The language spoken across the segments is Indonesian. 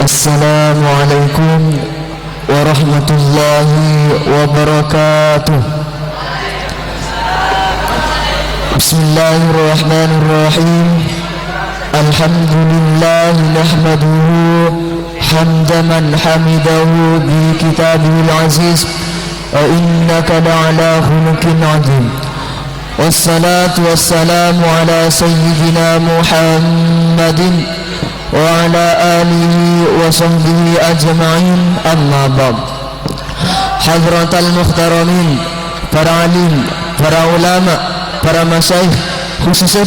Assalamualaikum warahmatullahi wabarakatuh. Bismillahirrahmanirrahim. Alhamdulillah nahmaduhu hamda man hamidahu bi kitabihil aziz wa innaka la'ala khuluqin 'azim. Wassalatu wassalamu ala sayyidina Muhammadin wa ala alihi wa sahbihi ajma'in, amma ba'd. Hadratal muhtaramin, para alim, para ulama, para masyayikh, khususnya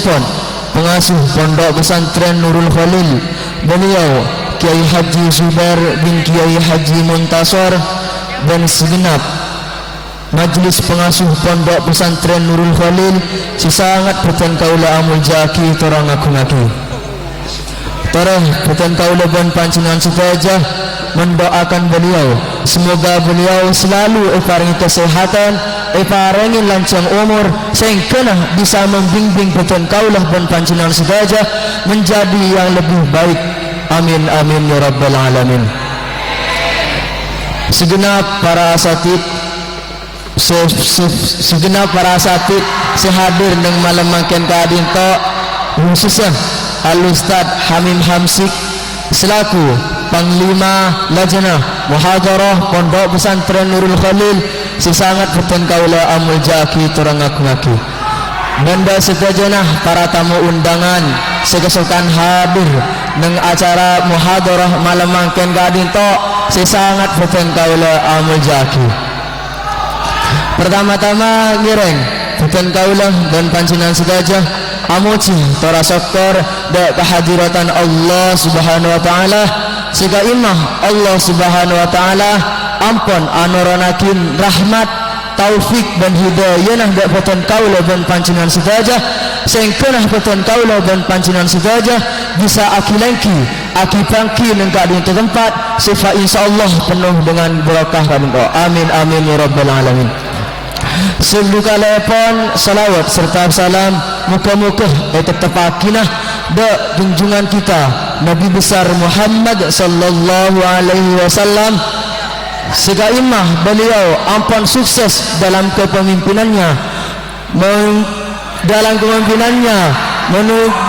pengasuh Pondok Pesantren Nurul Khalil, beliau Kiai Haji Zubair bin Kiai Haji Muntasor, dan segenap Majlis pengasuh Pondok Pesantren Nurul Khalil, sesangat beten kaula amul jaki torang aku-aku. Torang beten kaula ban pancingan sedaja mendoakan beliau, semoga beliau selalu paringi kesehatan, paringi lancang umur, sehingga bisa membimbing beten kaula ban pancingan sedaja menjadi yang lebih baik. Amin amin ya rabbal alamin. Segenap para asatid, segenap para asatid sehadir nang malam makin kadin to, khususnya Al Ustad Hamim Hamsik selaku Panglima Lajnah Muhadarah Pondok Pesantren Nurul Khalil, sesangat beten kaula amul jaki torang ngaku-ngaku. Benda sedajanah para tamu undangan sekesokan hadir nang acara muhadarah malam makin kadin to, sesangat beten kaula amul jaki. Pertama-tama ngireng beten kaula dan pancingan sedajah amuci tora syukur da kehadiratan Allah Subhanahu wa taala, sega imah Allah Subhanahu wa taala ampun anuronakin rahmat, taufik dan hidayah nah da beten kaula dan pancingan sedajah, sehingga beten kaula dan pancingan sedajah bisa akilengki akipangki nang kadin tempat sifat insyaallah penuh dengan barakah rabbil. Amin amin ya rabbal alamin. Sebuka lepon salawat serta salam muka-muka tepakinah da junjungan kita Nabi besar Muhammad sallallahu alaihi wasallam, sega imah beliau ampun sukses dalam kepemimpinannya,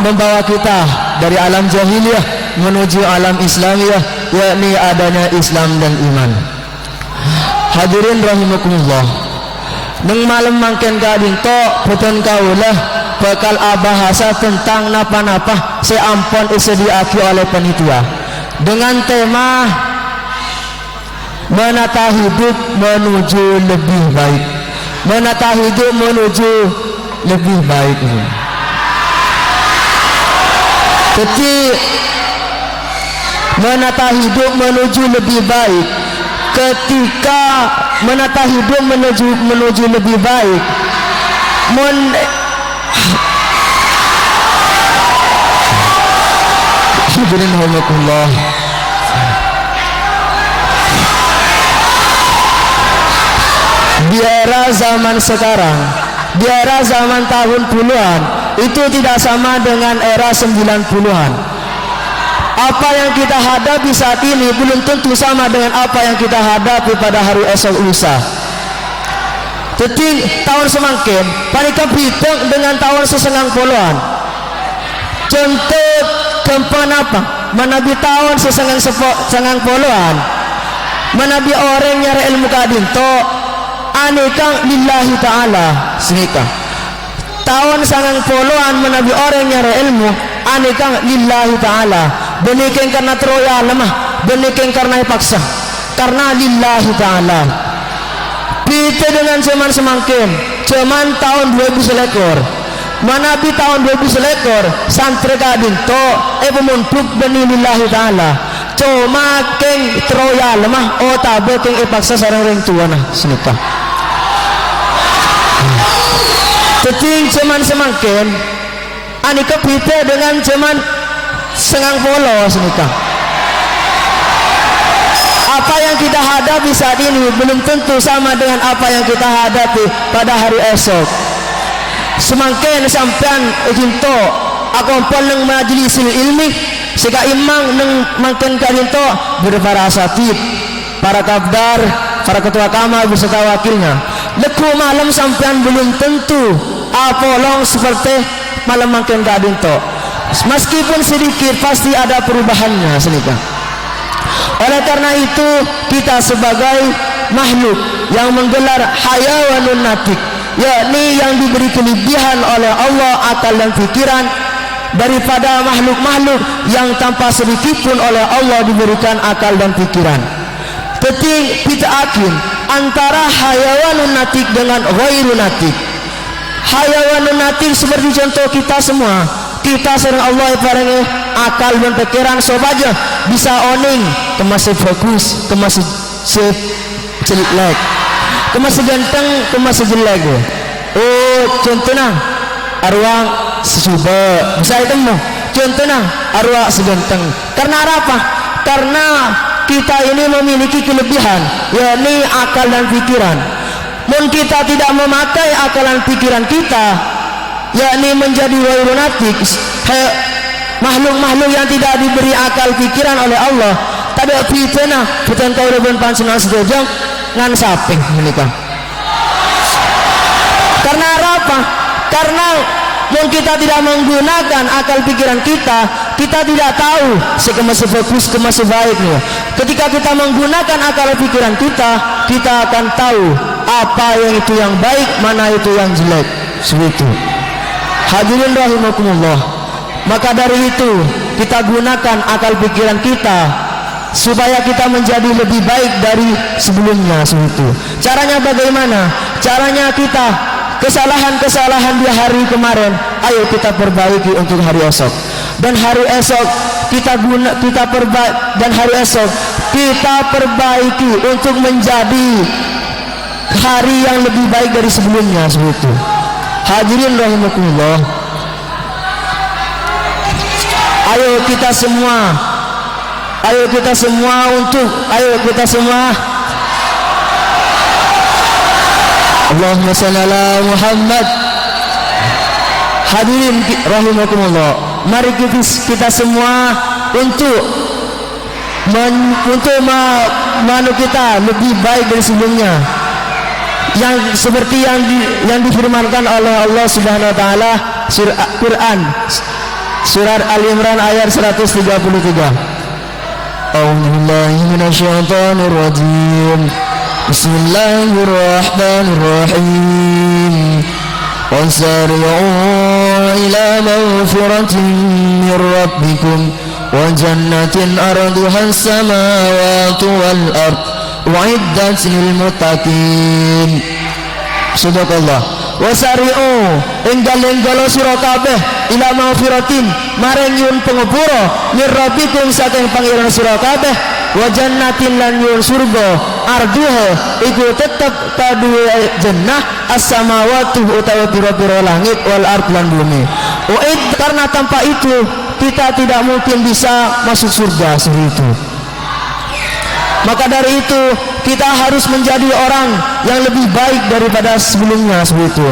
membawa kita dari alam jahiliyah menuju alam Islamiyah, yakni adanya Islam dan iman. Hadirin rahimakumullah, nang malam mangken kadin to beten kaulah bakal bahasa tentang napa-napa seampun disediakan oleh panitia dengan tema menata hidup menuju lebih baik. Menata hidup menuju lebih baik. Jadi menata hidup menuju lebih baik, ketika menata hidup menuju lebih baik, di era zaman sekarang, di era zaman tahun puluhan itu tidak sama dengan era 90-an. Apa yang kita hadapi saat ini belum tentu sama dengan apa yang kita hadapi pada hari esok lusa. Jadi tahun semangkin panika bitung dengan tahun sesengang puluhan. Contoh kempan apa? Menabi tahun sesengang puluhan, menabi orang nyari ilmu kadin to aneka lillahi ta'ala senika. Tahun sangang puluhan menabi orang nyari ilmu aneka lillahi ta'ala, benikin karena teroya lemah, benikin karena paksa, karena lillahi ta'ala. Kita dengan zaman semangkin zaman tahun 2000 selekor, manabi tahun 2000 selekor santri kadin to pemuntuk beni lillahi ta'ala, cuma keng teroya lemah tabe keng paksa sarang ring tua nah senika. Teting zaman semangkin anika kita dengan zaman sengang polo senika. Apa yang kita hadapi saat ini belum tentu sama dengan apa yang kita hadapi pada hari esok. Semakin sampean ejinto akompol nang majlisil ilmi sika imang nang mangken kadinto para asatid, para kabdar, para ketua kamar beserta wakilnya. Leku malam sampean belum tentu apolong seperti malam mangken kadinto. Meskipun sedikit pasti ada perubahannya senika. Oleh karena itu kita sebagai makhluk yang menggelar hayawanun natik, yakni yang diberi kelebihan oleh Allah akal dan pikiran daripada makhluk-makhluk yang tanpa sedikit pun oleh Allah diberikan akal dan pikiran. Penting kita akin antara hayawanun natik dengan ghairun natik. Hayawanun natik seperti contoh kita semua, kita sering Allah paringi akal dan pikiran sobaja bisa oning, kemasih fokus, kemasih jelek, kemasih ganteng, kemasih jelek. Oh contohnya arwah sesuba bisa itu mau contohnya arwah seganteng. Karena apa? Karena kita ini memiliki kelebihan, yakni akal dan pikiran. Mun kita tidak memakai akal dan pikiran kita, yakni menjadi wairunatik, makhluk-makhluk yang tidak diberi akal pikiran oleh Allah, tidak fitnah fitan kau dan pansenal sedojong ngan saping menikah. Karena apa? Karena yang kita tidak menggunakan akal pikiran kita, kita tidak tahu sekemasih fokus kemasih baiknya. Ketika kita menggunakan akal pikiran kita, kita akan tahu apa yang itu yang baik, mana itu yang jelek. Seperti itu. Hadirin rahimakumullah. Maka dari itu kita gunakan akal pikiran kita supaya kita menjadi lebih baik dari sebelumnya. Seperti itu. Caranya bagaimana? Caranya kita kesalahan-kesalahan di hari kemarin, ayo kita perbaiki untuk hari esok. Dan hari esok kita perbaiki untuk menjadi hari yang lebih baik dari sebelumnya. Seperti itu. Hadirin rahimakumullah. Ayo kita semua Allahumma shalli ala Muhammad. Hadirin rahimakumullah, mari kita semua untuk kita lebih baik dari sebelumnya, yang seperti yang difirmankan oleh Allah Subhanahu wa taala surah Quran surat Al-Imran ayat 133. A'udzubillahi minasyaitonir rajim. Bismillahirrahmanirrahim. Wasari'u ila maghfiratin min rabbikum wa jannatin arduha as-samawati wal ard u'iddat lil muttaqin. Sadaqallah. Wasari'u enggal-enggalo sira kabeh ila maghfiratin marang yun pangapura min rabbikum saking pangeran sira kabeh wa jannatin lan yun surga arduha iku tetep kadue jannah as-samawati utawa pira-pira langit wal ard lan bumi. Karena tanpa itu kita tidak mungkin bisa masuk surga seperti itu. Maka dari itu kita harus menjadi orang yang lebih baik daripada sebelumnya seperti itu.